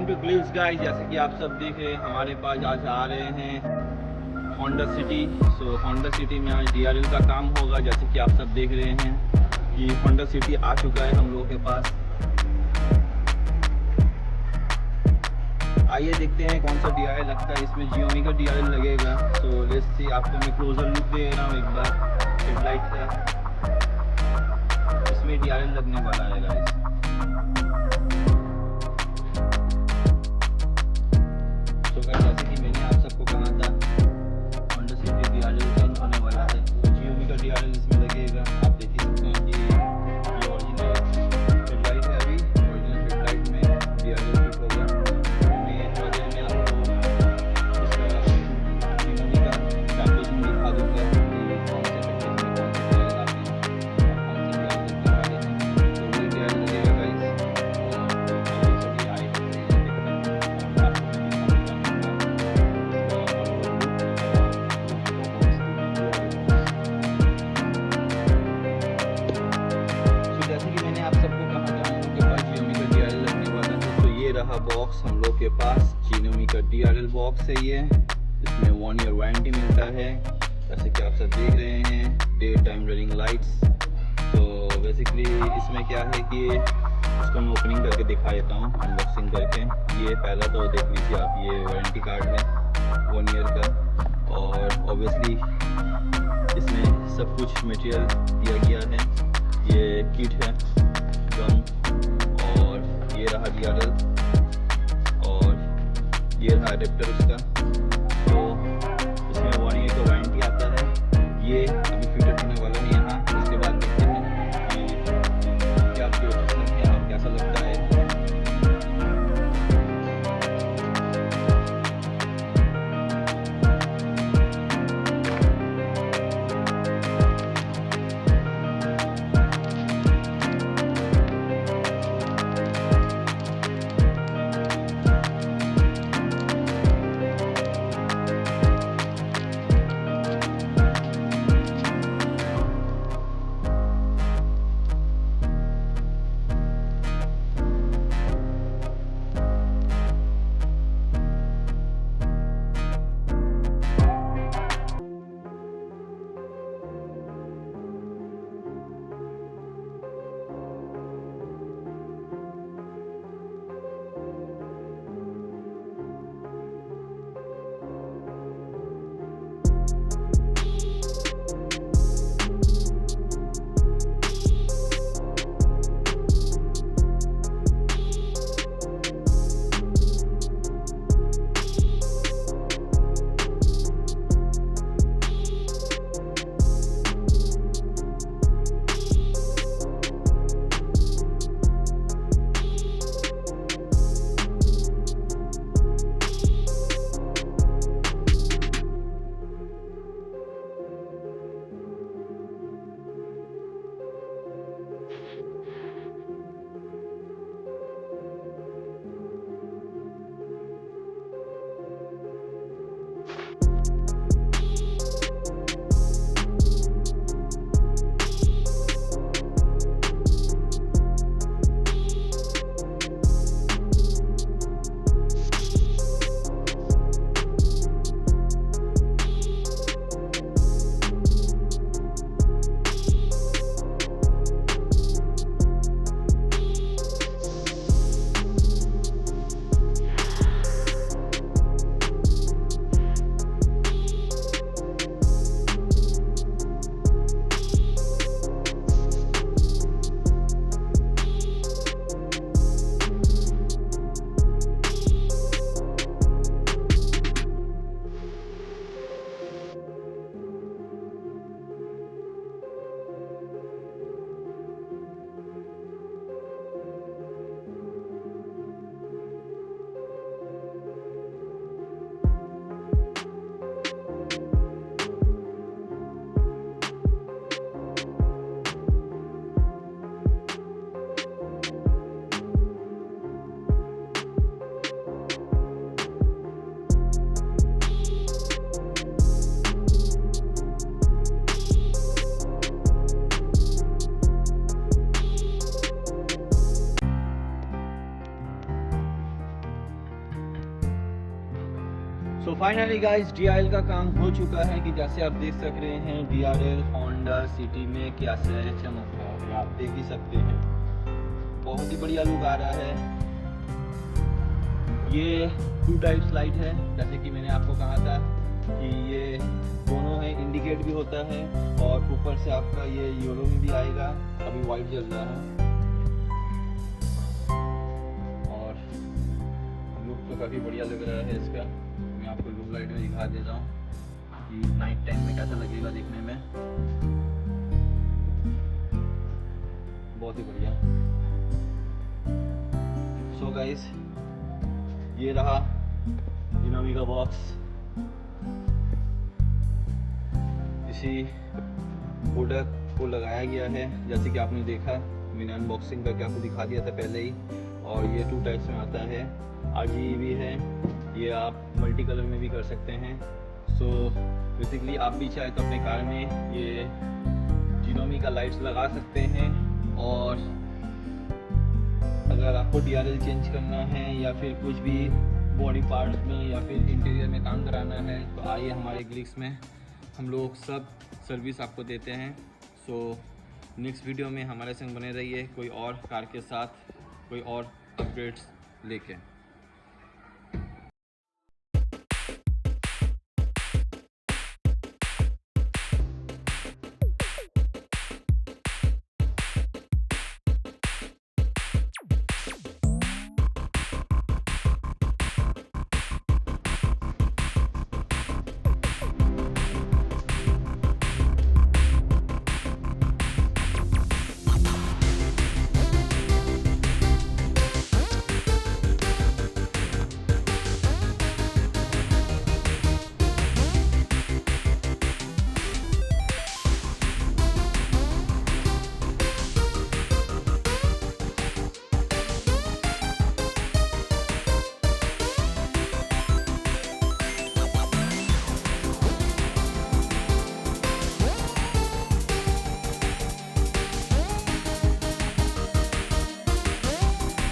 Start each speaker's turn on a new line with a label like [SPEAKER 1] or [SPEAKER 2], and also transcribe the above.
[SPEAKER 1] Welcome to ग्लिक्स guys. जैसे कि आप सब देख रहे हैं हमारे पास आज आ रहे हैं होंडा सिटी। सो होंडा सिटी में आज DRL का काम होगा। जैसे कि आप सब देख रहे हैं कि होंडा सिटी आ चुका है हम लोगों के पास। आइए देखते हैं कौन सा DRL लगता है। इसमें Xiaomi का DRL लगेगा। सो लेट्स सी, आपको मैं क्लोजर लुक दे रहा हूँ एक बार हेडलाइट का। इसमें DRL लगने वाला है गाइस। जैसे कि मैंने आप सबको कहा था होंडा सिटी DRL चेंज होने वाला है, तो Xiaomi का DRL इसमें लगेगा। आप देख सकते हैं कि ये ओरिजिनल हेडलाइट है। अभी ओरिजिनल हेडलाइट में DRL फिट होगा। मैं थोड़ी देर में आपको इसका Xiaomi का पैकेजिंग दिखा दूँगा कि कौन से पैकेज में कौन से DRL आते हैं और कौन से DRL लगने वाले हैं। तो ये DRL लगेगा गाइस। रहा बॉक्स हम लोग के पास Xiaomi का DRL बॉक्स है ये। इसमें 1 ईयर वारंटी मिलता है। जैसे कि आप सब देख रहे हैं डे टाइम रनिंग लाइट्स। तो बेसिकली इसमें क्या है कि इसको मैं ओपनिंग करके दिखा देता हूँ अनबॉक्सिंग करके। ये पहला तो देख लीजिए आप, ये वारंटी कार्ड है 1 ईयर का। और ऑब्वियसली इसमें सब कुछ मटेरियल दिया गया है। ये किट है गम, और ये रहा DRL, ये रहा अडेप्टर उसका। तो इसमें 1 ईयर का वारंटी आता है। ये अभी फिटेड होने वाला है यहाँ। इसके बाद देखते हैं कि क्या प्रोसेसर है और कैसा लगता है। फाइनली गाइस DRL का काम हो चुका है कि जैसे आप देख सक रहे हैं DRL होंडा सिटी में क्या से चमक रहा है, आप देख ही सकते हैं। बहुत ही बढ़िया लुक आ रहा है। ये 2 टाइप्स लाइट है, जैसे कि मैंने आपको कहा था कि ये दोनों है, इंडिकेट भी होता है और ऊपर से आपका ये येलो में भी आएगा। अभी वाइट जल रहा है और लुक तो काफ़ी बढ़िया लग रहा है इसका। मैं आपको लुक लाइट में दिखा देता हूँ कि नाइट टाइम में कैसा लगेगा देखने में। बहुत ही बढ़िया। सो गाइस, ये रहा जिनोमी का बॉक्स। इसी प्रोडक्ट को लगाया गया है, जैसे कि आपने देखा मैंने अनबॉक्सिंग करके आपको दिखा दिया था पहले ही। और ये 2 टाइप्स में आता है, RGB है, ये आप मल्टी कलर में भी कर सकते हैं। सो बेसिकली आप भी चाहे तो अपने कार में ये जिनोमी का लाइट्स लगा सकते हैं। और अगर आपको DRL चेंज करना है या फिर कुछ भी बॉडी पार्ट्स में या फिर इंटीरियर में काम कराना है तो आइए हमारे ग्लिक्स में, हम लोग सब सर्विस आपको देते हैं। सो नेक्स्ट वीडियो में हमारे संग बने रहिए कोई और कार के साथ, कोई और अपडेट्स लेके।